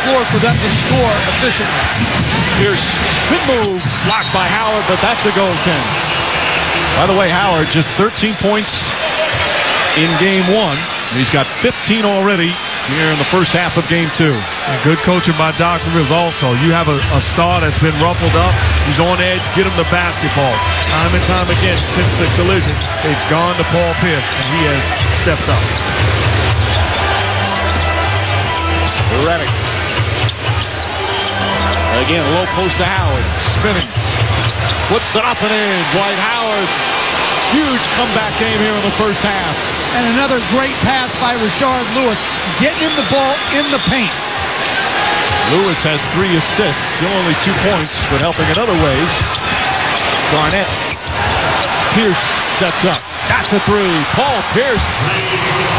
floor for them to score efficiently. Here's spin move blocked by Howard, but that's a goaltend. By the way, Howard just 13 points in game 1. He's got 15 already here in the first half of game 2. And good coaching by Doc Rivers also. You have a star that's been ruffled up. He's on edge. Get him the basketball. Time and time again since the collision, they've gone to Paul Pierce, and he has stepped up. Reddick. Again, low post to Howard. Spinning. Flips it up and in. Dwight Howard. Huge comeback game here in the first half. And another great pass by Rashard Lewis, getting him the ball in the paint. Lewis has 3 assists, still only 2 points, but helping in other ways. Garnett. Pierce sets up. That's a 3. Paul Pierce.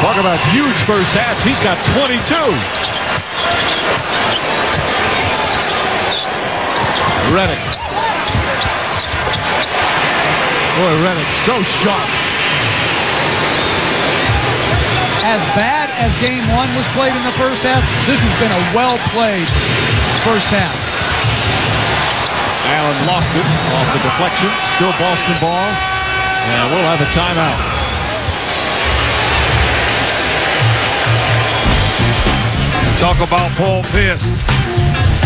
Talk about huge first halves. He's got 22. Reddick. Boy, Reddick so sharp. As bad as game 1 was played in the first half, this has been a well-played first half. Allen lost it off the deflection. Still Boston ball. And we'll have a timeout. Talk about Paul Pierce.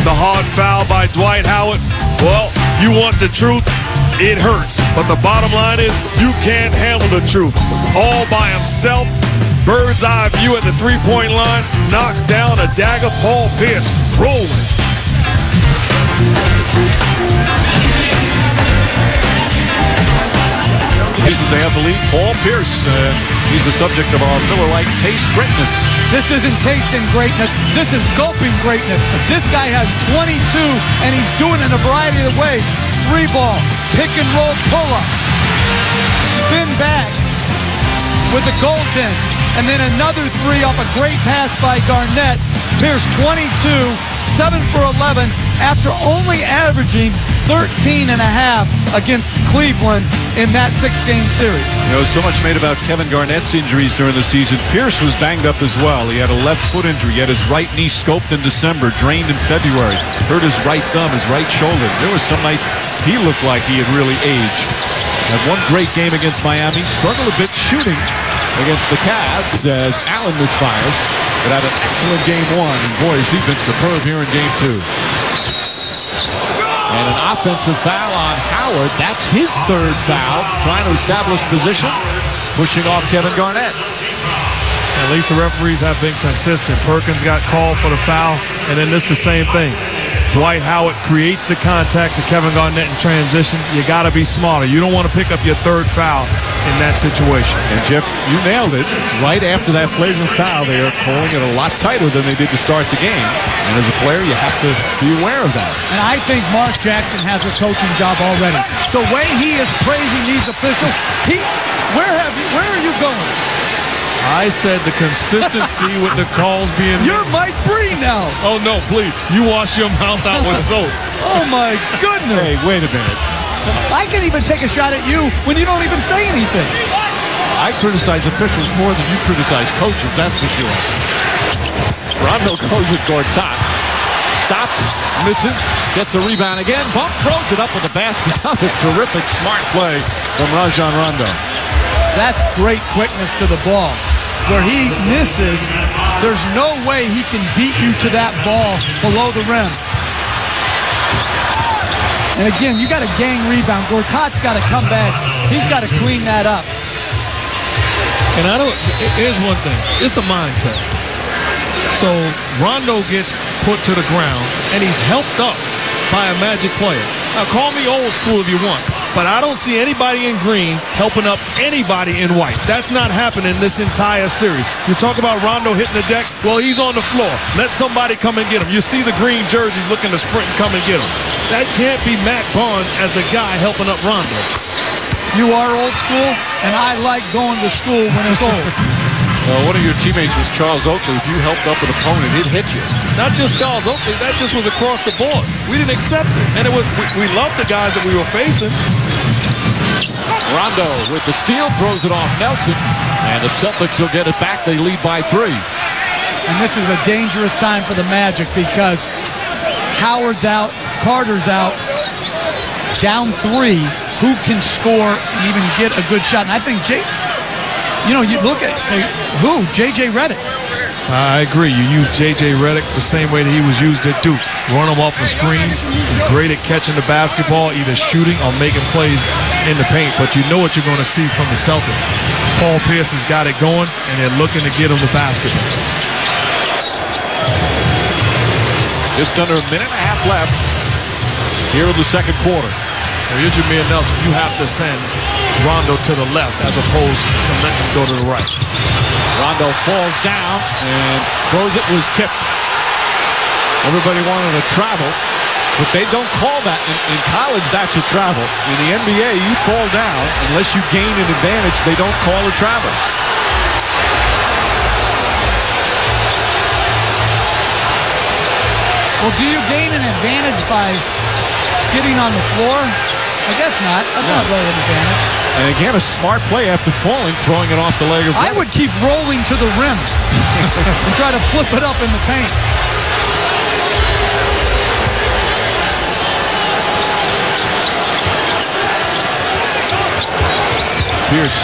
The hard foul by Dwight Howard. Well, you want the truth? It hurts. But the bottom line is you can't handle the truth. All by himself. Bird's eye view at the three-point line. Knocks down a dagger. Paul Pierce rolling. Pieces they have the lead. Paul Pierce. He's the subject of our Miller Lite Taste Greatness. This isn't tasting greatness. This is gulping greatness. This guy has 22, and he's doing it in a variety of ways. 3-ball, pick and roll pull-up, spin back with the goaltend, and then another 3 off a great pass by Garnett. Pierce 22, 7 for 11, after only averaging 13.5 against Cleveland in that 6-game series. You know, so much made about Kevin Garnett's injuries during the season. Pierce was banged up as well. He had a left foot injury. He had his right knee scoped in December, drained in February, hurt his right thumb, his right shoulder. There were some nights he looked like he had really aged. Had one great game against Miami, struggled a bit shooting against the Cavs as Allen misfires, but had an excellent game 1. And boy, has he been superb here in game 2. And an offensive foul on Howard. That's his 3rd foul. Trying to establish position. Pushing off Kevin Garnett. At least the referees have been consistent. Perkins got called for the foul, and then this the same thing. Dwight Howard creates the contact to Kevin Garnett in transition. You got to be smarter. You don't want to pick up your 3rd foul in that situation. And Jeff, you nailed it. Right after that flagrant foul, they are calling it a lot tighter than they did to start the game. And as a player, you have to be aware of that. And I think Mark Jackson has a coaching job already. The way he is praising these officials, where are you going? I said the consistency with the calls being You're Mike Bree now. Oh, no, please. You wash your mouth out with soap. Oh, my goodness. Hey, wait a minute. I can even take a shot at you when you don't even say anything. I criticize officials more than you criticize coaches, that's for sure. Rondo goes with Gortat. Stops, misses, gets a rebound again. Bump, throws it up with the basket. A terrific, smart play from Rajon Rondo. That's great quickness to the ball. Where he misses, there's no way he can beat you to that ball below the rim. And again, you got a gang rebound. Gortat's got to come back. He's got to clean that up. And here's one thing. It's a mindset. So Rondo gets put to the ground, and he's helped up by a Magic player. Now, call me old school if you want, but I don't see anybody in green helping up anybody in white. That's not happening this entire series. You talk about Rondo hitting the deck, well, he's on the floor. Let somebody come and get him. You see the green jerseys looking to sprint and come and get him. That can't be Matt Barnes as the guy helping up Rondo. You are old school, and I like going to school when it's old. Well, one of your teammates was Charles Oakley. If you helped up an opponent, he'd hit you. Not just Charles Oakley, that just was across the board. We didn't accept it. And it was we loved the guys that we were facing. Rondo with the steal, throws it off Nelson. And the Celtics will get it back. They lead by 3. And this is a dangerous time for the Magic because Howard's out, Carter's out, down 3. Who can score and even get a good shot? And I think, you look at, say, who? J.J. Redick. I agree. You use J.J. Redick the same way that he was used at Duke. Run him off the screens. He's great at catching the basketball, either shooting or making plays in the paint. But you know what you're going to see from the Celtics. Paul Pierce has got it going, and they're looking to get him the basketball. Just under a minute and a half left here in the second quarter. Now, you're Jameer Nelson. You have to send Rondo to the left as opposed to let him go to the right. Rondo falls down and throws it, was tipped. Everybody wanted to travel, but they don't call that. In college, that's a travel. In the NBA, you fall down. Unless you gain an advantage, they don't call a travel. Well, do you gain an advantage by skidding on the floor? I guess not. That's not really an advantage. And again, a smart play after falling, throwing it off the leg of I would keep rolling to the rim and try to flip it up in the paint. Pierce.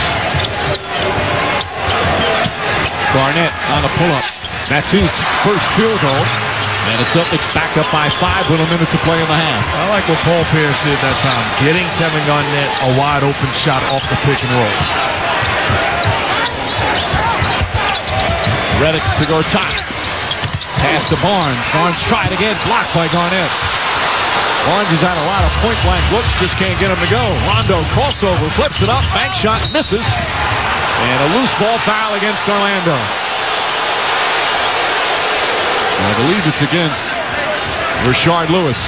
Garnett on a pull-up. That's his first field goal. And the Celtics back up by 5 with a minute to play in the half. I like what Paul Pierce did that time, getting Kevin Garnett a wide open shot off the pick and roll. Redick to go top. Pass to Barnes. Barnes tried again, blocked by Garnett. Barnes has had a lot of point-blank looks, just can't get him to go. Rondo crossover, flips it up, bank shot, misses. And a loose ball foul against Orlando. I believe it's against Rashard Lewis.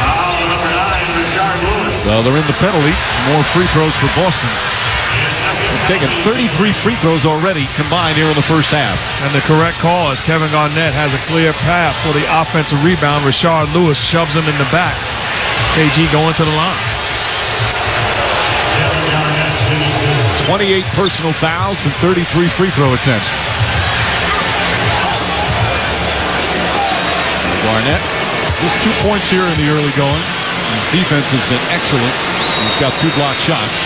Foul number 9, Rashard Lewis. Well, they're in the penalty. More free throws for Boston. They've taken 33 free throws already combined here in the first half. And the correct call is Kevin Garnett has a clear path for the offensive rebound. Rashard Lewis shoves him in the back. KG going to the line. 28 personal fouls and 33 free throw attempts. Garnett, just 2 points here in the early going. His defense has been excellent. He's got 2 blocked shots.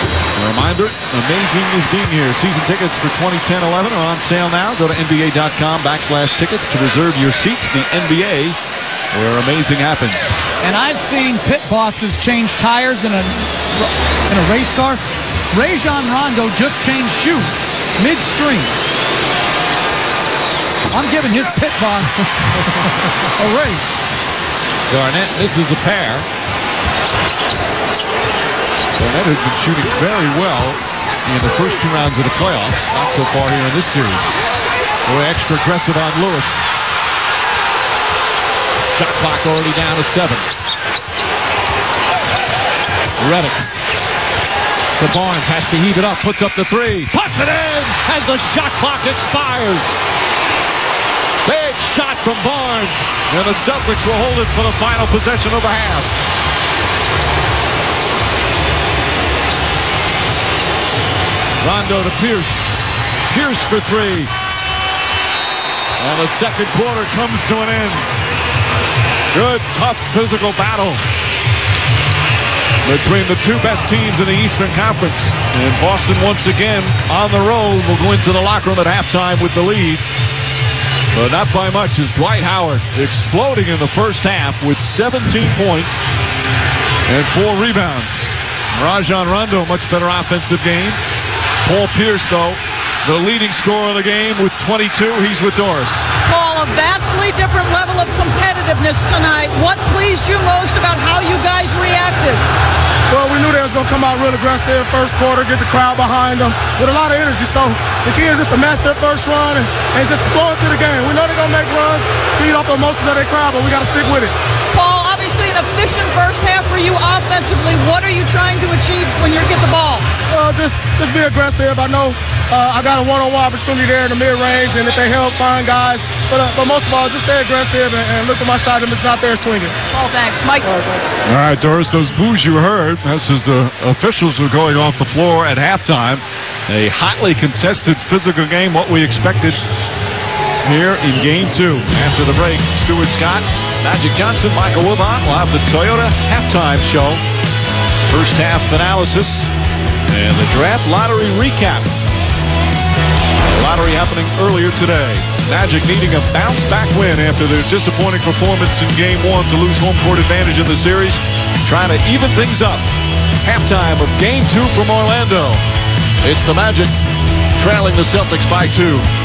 A reminder, amazing is being here. Season tickets for 2010-11 are on sale now. Go to NBA.com/tickets to reserve your seats. The NBA, where amazing happens. And I've seen pit bosses change tires in a race car. Rajon Rondo just changed shoes midstream. I'm giving his pit boss a raise. Garnett misses a pair. Garnett has been shooting very well in the first 2 rounds of the playoffs. Not so far here in this series. Boy, extra aggressive on Lewis. Shot clock already down to 7. Redick to Barnes, has to heave it up, puts up the 3. Puts it in as the shot clock expires. Big shot from Barnes. And the Celtics will hold it for the final possession of the half. Rondo to Pierce. Pierce for 3. And the second quarter comes to an end. Good, tough, physical battle between the 2 best teams in the Eastern Conference. And Boston once again on the road will go into the locker room at halftime with the lead. But not by much, as Dwight Howard exploding in the first half with 17 points and 4 rebounds. Rajon Rondo, much better offensive game. Paul Pierce, though, the leading scorer of the game with 22. He's with Doris. Paul, a vastly different level of competitiveness tonight. What pleased you most about how you guys reacted? Well, we knew they was going to come out real aggressive first quarter, get the crowd behind them with a lot of energy. So the key is just to match their first run and just flow into the game. We know they're going to make runs, feed off the emotions of their crowd, but we got to stick with it. Paul, obviously an efficient first half for you offensively. What are you trying to achieve when you get the ball? Just be aggressive. I know I got a one-on-one opportunity there in the mid-range, and if they help find guys but most of all, just stay aggressive and look for my shot if it's not there swinging. All thanks. Mike. All right, Doris, those boos you heard, this is the officials are going off the floor at halftime. A hotly contested physical game, what we expected here in Game 2. After the break, Stuart Scott, Magic Johnson, Michael Wilbon will have the Toyota halftime show. First half analysis and the draft lottery recap. The lottery happening earlier today. Magic needing a bounce-back win after their disappointing performance in Game 1 to lose home court advantage in the series. Trying to even things up. Halftime of Game 2 from Orlando. It's the Magic trailing the Celtics by 2.